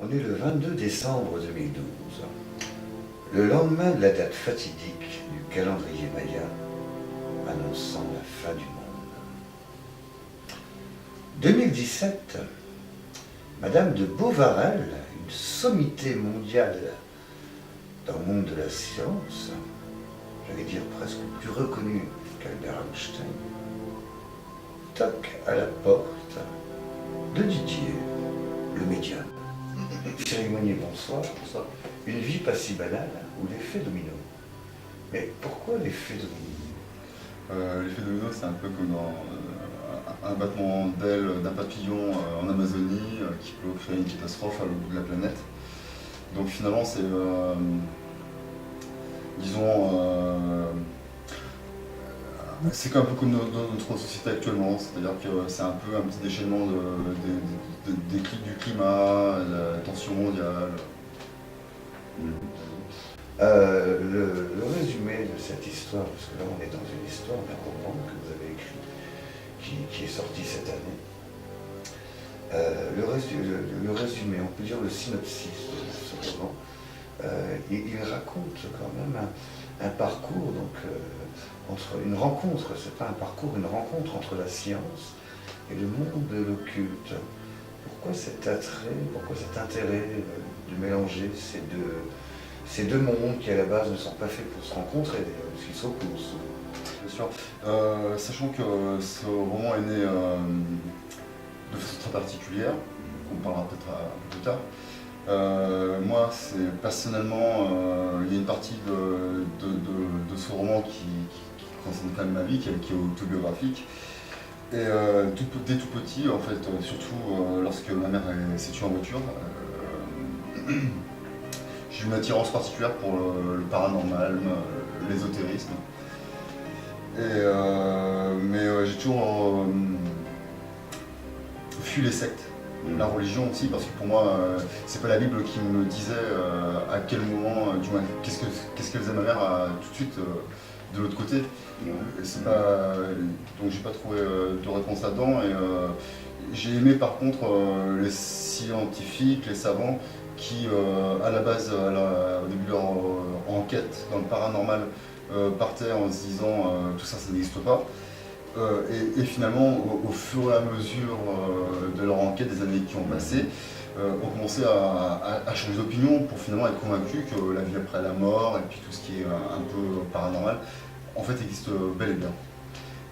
On est le 22 décembre 2012, le lendemain de la date fatidique du calendrier maya annonçant la fin du monde. 2017, Madame de Bovary, une sommité mondiale dans le monde de la science, j'allais dire presque plus reconnue qu'Albert Einstein, toque à la porte de Didier, le médium. Cérémonie, bonsoir. Bonsoir. Une vie pas si banale, ou l'effet domino. Mais pourquoi l'effet domino? L'effet domino, c'est un peu comme dans un battement d'aile d'un papillon en Amazonie qui peut créer une catastrophe à l'autre bout de la planète. Donc finalement, c'est, c'est un peu comme notre société actuellement, c'est-à-dire que c'est un peu un petit déchaînement des du climat, la tension mondiale. Le résumé de cette histoire, parce que là on est dans une histoire d'un roman que vous avez écrit, qui est sorti cette année. Le résumé, on peut dire le synopsis de ce roman, il raconte quand même un parcours, donc entre une rencontre, c'est pas un parcours, une rencontre entre la science et le monde de l'occulte. Pourquoi cet attrait, pourquoi cet intérêt de mélanger ces deux mondes qui à la base ne sont pas faits pour se rencontrer, parce qu'ils s'opposent? Bien sûr. Sachant que ce roman est né de façon très particulière, on parlera peut-être un peu plus tard. Moi, c'est personnellement, il y a une partie de ce roman qui concerne quand même ma vie, qui est autobiographique. Et dès tout petit, en fait, surtout lorsque ma mère s'est tuée en voiture, j'ai eu une attirance particulière pour le paranormal, l'ésotérisme. Mais j'ai toujours fui les sectes, la religion aussi, parce que pour moi, c'est pas la Bible qui me disait à quel moment, du moins, qu'est-ce que faisait ma mère tout de suite de l'autre côté. Donc j'ai pas trouvé de réponse là-dedans. Et j'ai aimé par contre les scientifiques, les savants qui, à la base, au début de leur enquête dans le paranormal, partaient en se disant tout ça, ça n'existe pas. Et finalement, au fur et à mesure de leur enquête, des années qui ont passé, ont commencé à changer d'opinion pour finalement être convaincus que la vie après la mort et puis tout ce qui est un peu paranormal, en fait, existe bel et bien.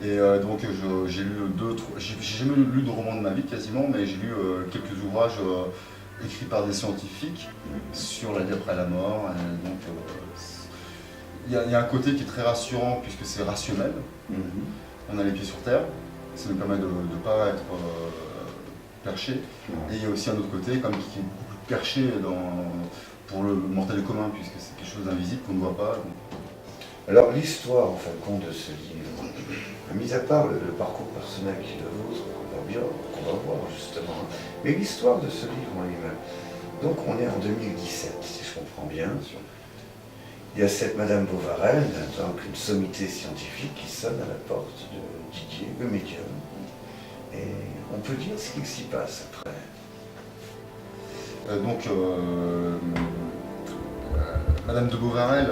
Et donc j'ai lu j'ai jamais lu de roman de ma vie quasiment, mais j'ai lu quelques ouvrages écrits par des scientifiques sur la vie après la mort. Et donc il y a un côté qui est très rassurant puisque c'est rationnel. On a les pieds sur terre, ça nous permet de ne pas être perché. Et il y a aussi un autre côté comme qui est beaucoup plus perché pour le mortel commun puisque c'est quelque chose d'invisible qu'on ne voit pas. Donc. Alors l'histoire, en fin de compte, de ce livre, mis à part le parcours personnel qui est le vôtre, qu'on va voir justement, mais l'histoire de ce livre en lui-même. Donc on est en 2017, si je comprends bien. Il y a cette Madame Bovary, donc une sommité scientifique qui sonne à la porte de Didier, le médium. Et on peut dire ce qu'il s'y passe après. Madame de Bovary,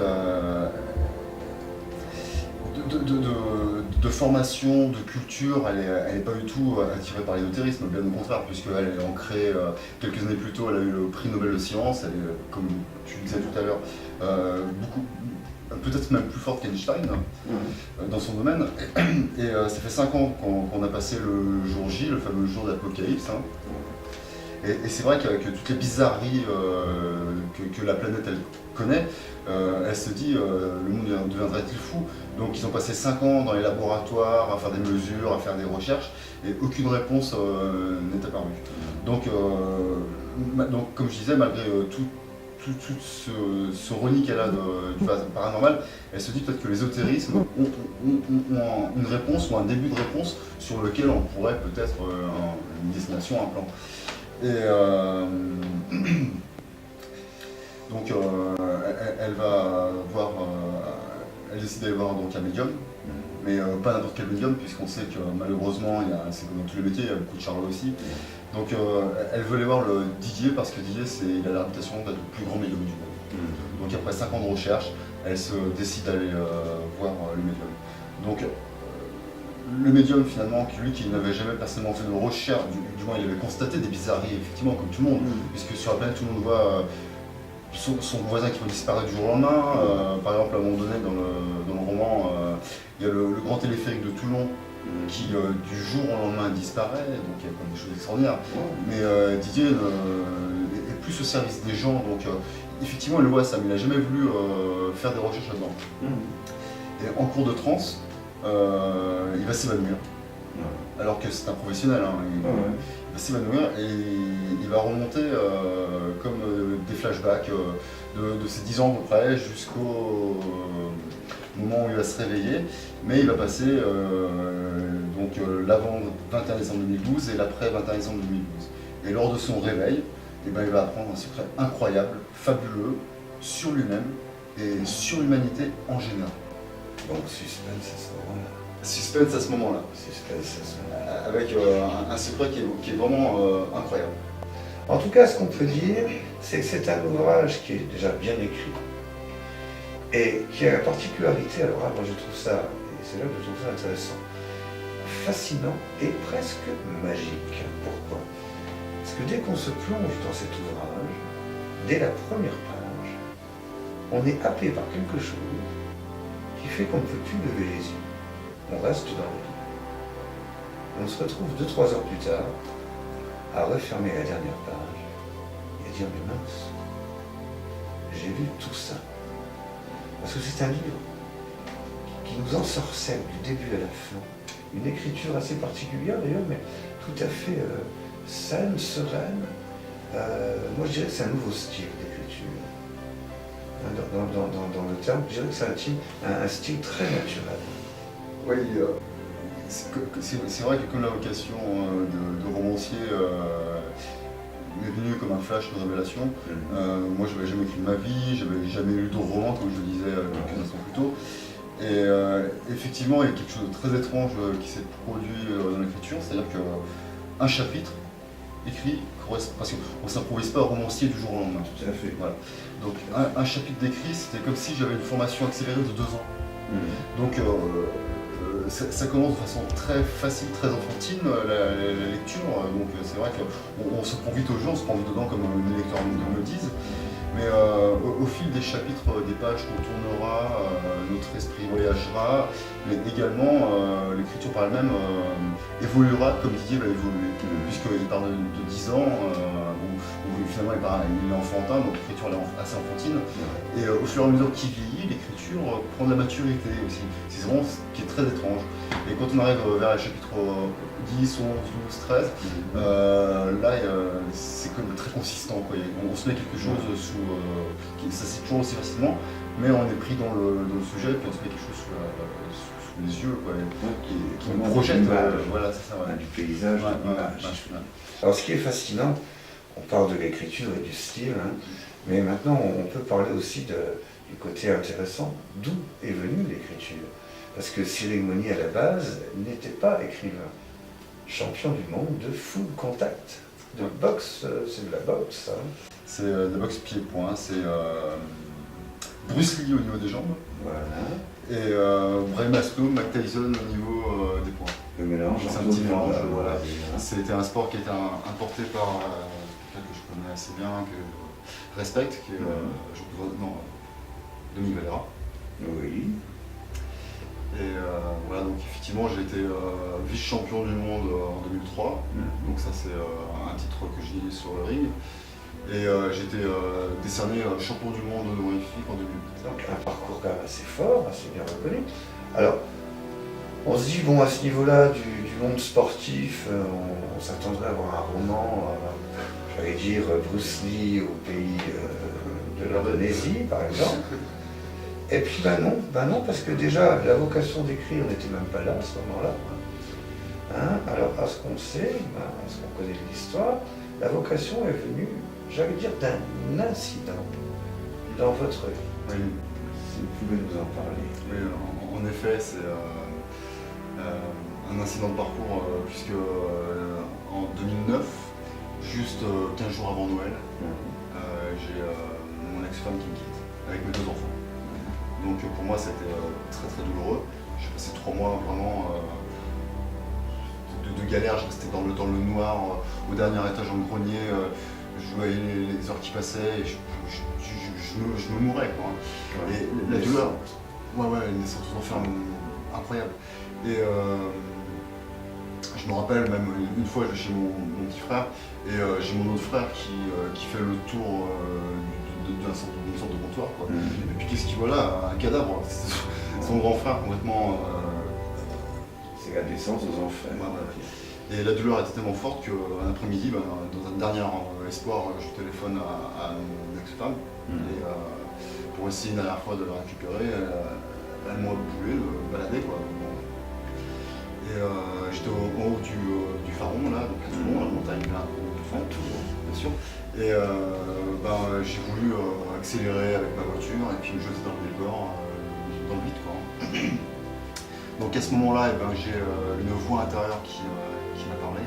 de formation, de culture, elle n'est pas du tout attirée par l'ésotérisme, bien au contraire, puisqu'elle est ancrée, quelques années plus tôt, elle a eu le prix Nobel de science, elle est, comme tu le disais tout à l'heure, peut-être même plus forte qu'Einstein dans son domaine. Et ça fait 5 ans qu'on a passé le jour J, le fameux jour d'Apocalypse. Et c'est vrai qu'avec toutes les bizarreries que la planète elle connaît, elle se dit le monde deviendrait-il fou? Donc ils ont passé 5 ans dans les laboratoires à faire des mesures, à faire des recherches, et aucune réponse n'est apparue. Donc comme je disais, malgré tout ce reni qu'elle a du paranormal, elle se dit peut-être que l'ésotérisme ont une réponse ou un début de réponse sur lequel on pourrait peut-être une destination, un plan. Et donc elle va voir, elle décide d'aller voir donc un médium mais pas n'importe quel médium, puisqu'on sait que malheureusement, c'est comme dans tous les métiers, il y a beaucoup de charlots aussi. Donc elle veut aller voir le Didier, parce que Didier, il a la réputation d'être le plus grand médium du monde. Donc après 5 ans de recherche, elle se décide d'aller voir le médium. Donc le médium finalement, lui qui n'avait jamais personnellement fait de recherche, du moins il avait constaté des bizarreries, effectivement, comme tout le monde, puisque sur la planète tout le monde voit son voisin qui peut disparaître du jour au lendemain. Par exemple, à un moment donné dans le roman, il y a le grand téléphérique de Toulon qui du jour au lendemain disparaît, donc il y a quand même des choses extraordinaires. Mais Didier est plus au service des gens, donc effectivement il voit ça, mais il n'a jamais voulu faire des recherches là-dedans. Et en cours de transe, il va s'évanouir, alors que c'est un professionnel, hein. Il va s'évanouir et il va remonter comme des flashbacks de ses 10 ans à peu près jusqu'au moment où il va se réveiller, mais il va passer l'avant 21 décembre 2012 et l'après 21 décembre 2012. Et lors de son réveil, il va apprendre un secret incroyable, fabuleux, sur lui-même et sur l'humanité en général. Donc suspense à ce moment-là. Suspense à ce moment-là. Suspense à ce moment-là. Avec un secret qui est vraiment incroyable. En tout cas, ce qu'on peut dire, c'est que c'est un ouvrage qui est déjà bien écrit et qui a la particularité, alors moi je trouve ça, et c'est là que je trouve ça intéressant, fascinant et presque magique. Pourquoi? Parce que dès qu'on se plonge dans cet ouvrage, dès la première page, on est happé par quelque chose qui fait qu'on ne peut plus lever les yeux. On reste dans le lit. On se retrouve 2-3 heures plus tard à refermer la dernière page et à dire mais mince, j'ai lu tout ça. Parce que c'est un livre qui nous ensorcelle du début à la fin. Une écriture assez particulière d'ailleurs, mais tout à fait saine, sereine. Moi je dirais que c'est un nouveau style d'écriture. Dans le terme, je dirais que c'est un style très naturel. Oui, c'est vrai que comme la vocation de romancier m'est venue comme un flash de révélation, moi je n'avais jamais écrit de ma vie, j'avais jamais lu de roman comme je le disais quelques instants plus tôt. Et effectivement, il y a quelque chose de très étrange qui s'est produit dans l'écriture, c'est-à-dire qu'un chapitre écrit correspond, parce qu'on ne s'improvise pas romancier du jour au lendemain. Tout à fait. Voilà. Donc un chapitre d'écrit, c'était comme si j'avais une formation accélérée de 2 ans. Donc ça commence de façon très facile, très enfantine, la lecture. Donc c'est vrai qu'on se prend vite au jeu, on se prend vite dedans comme les lecteurs me le disent. Mais au fil des chapitres, des pages qu'on tournera, notre esprit voyagera, mais également l'écriture par elle-même évoluera comme Didier va évoluer. Puisqu'il parle de 10 ans, où finalement il est enfantin, donc l'écriture est assez enfantine. Et au fur et à mesure qu'il vieillit, l'écriture prend de la maturité aussi. C'est vraiment ce qui est très étrange. Et quand on arrive vers les chapitres 10, 11, 12, 13, là c'est quand même très consistant, quoi. On se met quelque chose sous... ça c'est toujours aussi facilement, mais on est pris dans le sujet, puis on se met quelque chose sous les yeux, quoi, qui nous projette. Voilà, c'est ça. Du paysage, de l'image. Alors ce qui est fascinant, on parle de l'écriture et du style, hein, mais maintenant on peut parler aussi du côté intéressant, d'où est venue l'écriture. Parce que Cyril Monnier à la base n'était pas écrivain. Champion du monde de full contact, de boxe, c'est de la boxe. Hein. C'est de la boxe pied-point, c'est Bruce Lee au niveau des jambes. Voilà. Et Bray Maslow, Mike Tyson au niveau des poings. Le mélange, c'est un petit mélange, voilà. C'était un sport qui a été importé par quelqu'un que je connais assez bien, que je respecte, qui est Dominique Valera. Oui. Et voilà, donc effectivement j'ai été vice-champion du monde en 2003, donc ça c'est un titre que j'ai sur le ring. Et j'ai été décerné champion du monde honorifique en 2008. Donc un parcours quand même assez fort, assez bien reconnu. Alors, on se dit, bon, à ce niveau-là du monde sportif, on s'attendrait à avoir un roman, j'allais dire Bruce Lee au pays de l'Indonésie, par exemple. Et puis ben non, parce que déjà, la vocation d'écrire n'était même pas là à ce moment-là. Hein, alors, à ce qu'on sait, à ce qu'on connaît de l'histoire, la vocation est venue, j'allais dire, d'un incident dans votre vie. Oui. Si vous pouvez nous en parler. Oui, en effet, un incident de parcours, puisque en 2009, juste 15 jours avant Noël, j'ai mon ex-femme qui me quitte, avec mes 2 enfants. Donc pour moi, c'était très très douloureux. J'ai passé 3 mois vraiment de galère, je restais dans le noir, au dernier étage en grenier, je voyais les heures qui passaient et je me mourais, quoi. Et la douleur, une naissance d'enfer incroyable. Et je me rappelle même une fois, je vais chez mon petit frère et j'ai mon autre frère qui fait le tour d'une sorte de comptoir, quoi. Et puis qu'est-ce qu'il voit là? Un cadavre. Son grand frère complètement. C'est la descente aux enfers. Et la douleur était tellement forte qu'un après-midi, dans un dernier espoir, je téléphone à mon ex-femme et, pour essayer une dernière fois de la récupérer. Elle m'a boulé, de balader, quoi. Et j'étais en haut du Faron, là, donc à Toulon, la montagne, là, bien sûr. Et j'ai voulu accélérer avec ma voiture et puis me jeter dans le Bigorre, dans le vide, quoi. Donc à ce moment-là, j'ai une voix intérieure qui m'a parlé.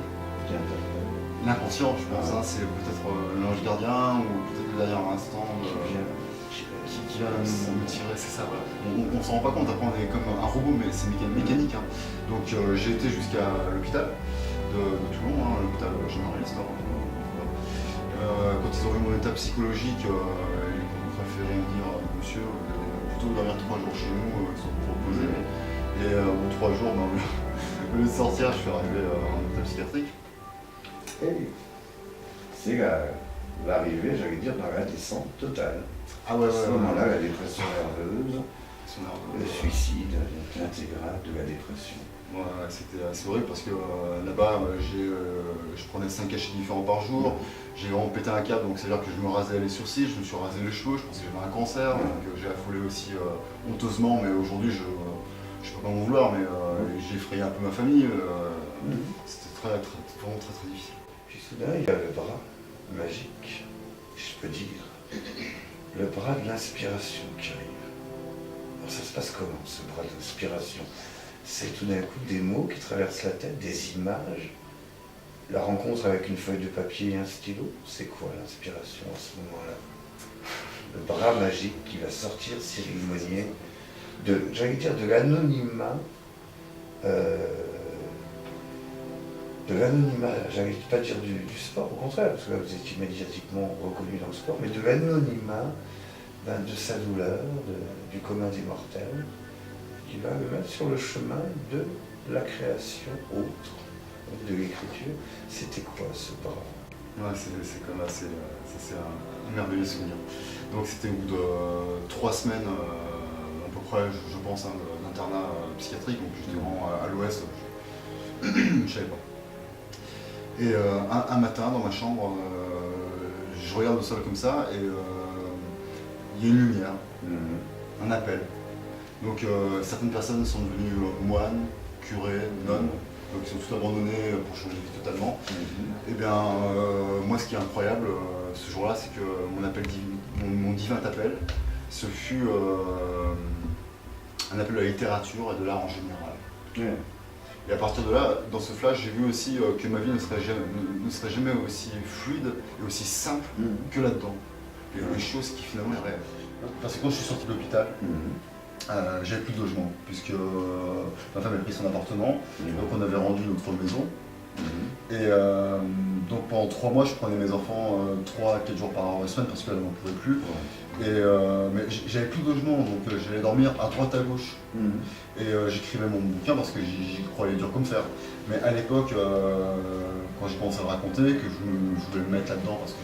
L'inconscient, je pense, c'est peut-être l'ange gardien ou peut-être le dernier instant qui vient me tirer, c'est ça. Voilà. On ne s'en rend pas compte, après on est comme un robot, mais c'est mécanique. Hein. Donc j'ai été jusqu'à l'hôpital de Toulon, l'hôpital généraliste. Quand ils ont vu mon état psychologique, ils ont préféré me dire monsieur, plutôt dormir 3 jours chez nous, ils sont proposés. Et au bout de 3 jours, au lieu de sortir, je suis arrivé en hôpital psychiatrique. Et c'est l'arrivée, j'allais dire, dans la descente totale. À ce moment-là, la dépression nerveuse, le suicide, l'intégrale de la dépression. C'est horrible parce que là-bas, je prenais 5 cachets différents par jour. J'ai vraiment pété un câble, donc c'est-à-dire que je me rasais les sourcils, je me suis rasé les cheveux, je pensais que j'avais un cancer, donc j'ai affolé aussi honteusement, mais aujourd'hui je ne peux pas m'en vouloir, mais j'ai effrayé un peu ma famille. C'était vraiment très difficile. Puis soudain, il y a le bras magique, je peux dire, le bras de l'inspiration qui arrive. Alors ça se passe comment, ce bras de l'inspiration? C'est tout d'un coup des mots qui traversent la tête, des images, la rencontre avec une feuille de papier et un stylo. C'est quoi l'inspiration à ce moment-là? Le bras magique qui va sortir Cyril Monnier j'allais dire de l'anonymat, j'allais pas dire du sport, au contraire, parce que là vous étiez médiatiquement reconnu dans le sport, mais de l'anonymat, de sa douleur, du commun des mortels, qui va le mettre sur le chemin de la création autre, de l'écriture. C'était quoi ce bras? C'est quand même c'est un merveilleux souvenir. Donc c'était au bout de 3 semaines à peu près, je pense, d'internat psychiatrique, donc j'étais vraiment à l'ouest, je savais pas. Et un matin dans ma chambre, je regarde le sol comme ça et il y a une lumière, un appel. Donc certaines personnes sont devenues moines, curés, nonnes, donc ils sont tout abandonnés pour changer de vie totalement. Et bien moi ce qui est incroyable ce jour-là, c'est que mon divin appel, ce fut un appel à la littérature et de l'art en général. Et à partir de là, dans ce flash, j'ai vu aussi que ma vie ne serait jamais aussi fluide et aussi simple que là-dedans. Il y a des choses qui finalement sont réelles. Parce que quand je suis sorti de l'hôpital, j'avais plus de logement, puisque ma femme avait pris son appartement, donc on avait rendu notre maison. Et donc pendant 3 mois, je prenais mes enfants 3 à 4 jours par semaine parce qu'elle n'en pouvait plus. Mais j'avais plus de logement, donc j'allais dormir à droite à gauche. Et j'écrivais mon bouquin parce que j'y croyais dur comme fer. Mais à l'époque, quand j'ai commencé à le raconter, que je voulais me mettre là-dedans parce que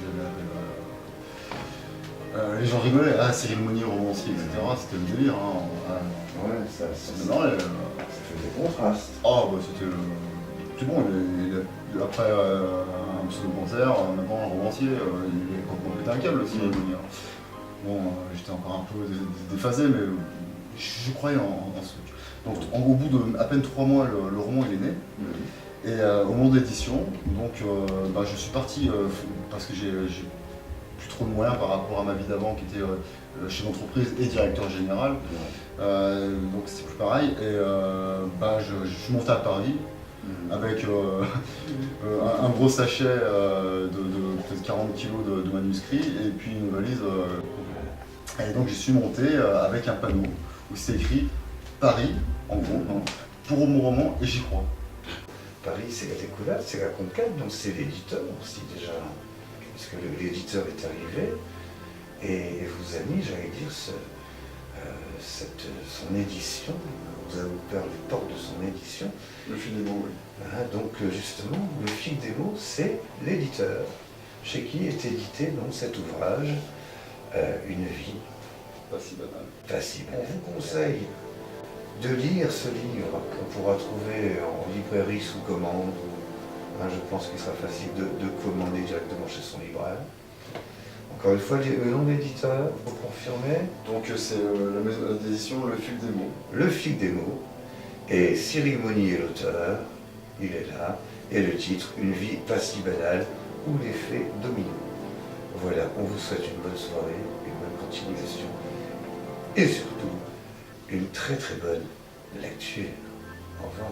les gens rigolaient, Cyril Monnier, romancier, etc. C'était le délire. Ça fait des contrastes. C'était bon, après un pseudo-concert, maintenant un romancier, il est complètement pété un câble aussi. Bon, j'étais encore un peu déphasé, mais je croyais en ce truc. Donc au bout de à peine 3 mois, le roman il est né. Et au moment d'édition, donc je suis parti parce que j'ai plus trop de moyens par rapport à ma vie d'avant qui était chef d'entreprise et directeur général. Donc c'est plus pareil. Et je suis monté à Paris avec un gros sachet de peut-être 40 kilos de manuscrits et puis une valise. Et donc je suis monté avec un panneau où c'est écrit Paris, en gros, hein, pour mon roman et j'y crois. Paris, c'est la découverte, c'est la conquête, donc c'est l'éditeur aussi déjà, puisque l'éditeur est arrivé et vous a mis, j'allais dire, son édition, vous avez ouvert les portes de son édition. Le fil des mots, oui. Donc justement, le fil des mots, c'est l'éditeur, chez qui est édité donc cet ouvrage, Une vie. Pas si banal. Pas si banal. On vous conseille de lire ce livre qu'on pourra trouver en librairie sous commande. Je pense qu'il sera facile de commander directement chez son libraire. Encore une fois, le nom d'éditeur, vous confirmez? Donc c'est la maison d'édition Le Fil des Mots. Le Fil des Mots. Et Cyril Monnier est l'auteur, il est là. Et le titre, Une vie pas si banale ou l'effet domino. Voilà, on vous souhaite une bonne soirée, une bonne continuation. Et surtout, une très très bonne lecture. Au revoir.